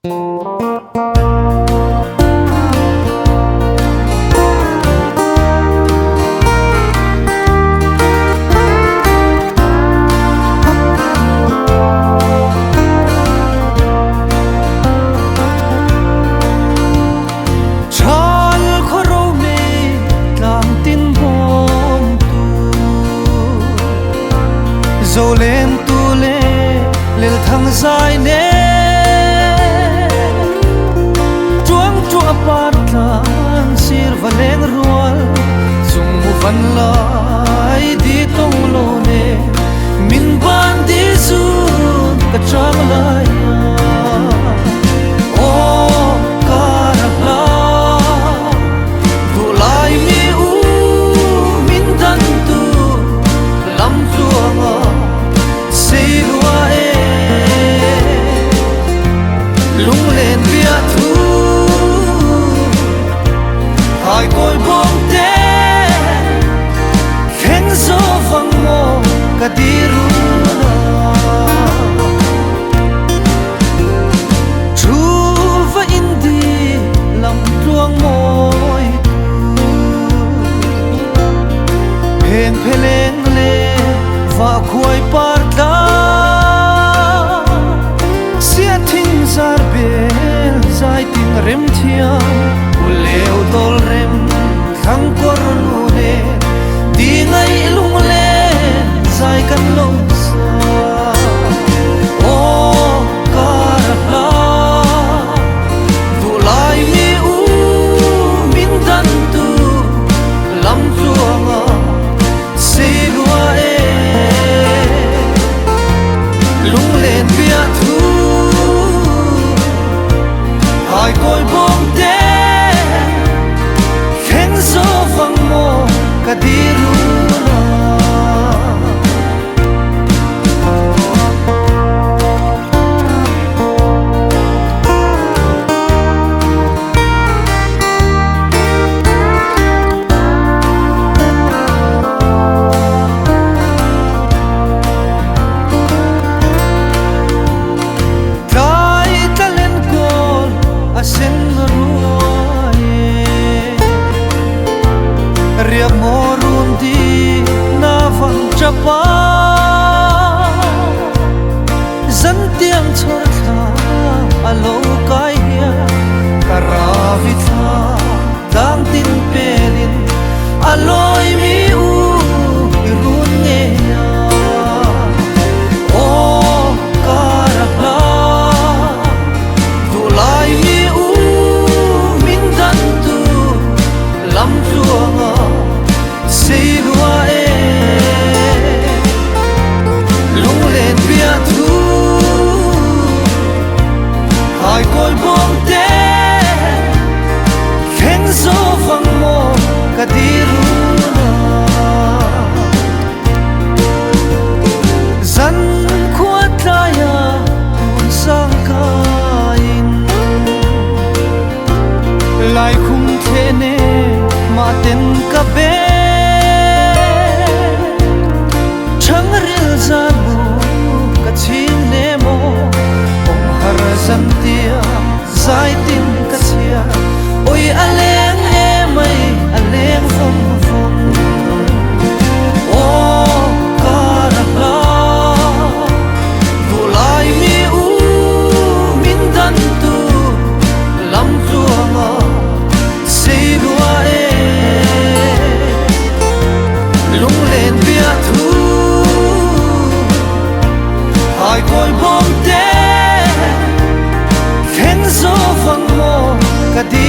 dầu lên tu lê lên thằng dài nè chuang chua pat lan sir và leng rual dùng một phần lại đi tông lô nè min ban đi zun cả trang lại lung lên bia thu hai côi bom té khen gió vang mò cả đi runa chu và in đi làm tuang môi pen peleng le và khuay parda zar bel zai ting rem thiam uleu dol rem thang kor lu ne di ngai lung le zai kan lo sa o karla du lai mi u min dan tu lam chuanga se lua e lung len bia thu hai côi bom té khen gió vang mò cả đi runa riak morun di na vang chapa zan tiang chor tha alo kai hia karavi tha dang tin pelin aloi mi u irun nge ya o karala dulai mi u min dan tu lam chuanga say lua e lung lên bia thu hai côi bom té khen gió vang mò cả đi runa zan khuat laya hun sang kain lai khum the ne ma ten ka be zantia zai tin ka chia oi aleng e mai aleng vom vom o karala dulai mi u min dan tu lam chuanga sei lua e lung len bia thu hai côi bom té khen gió vang mò cả đi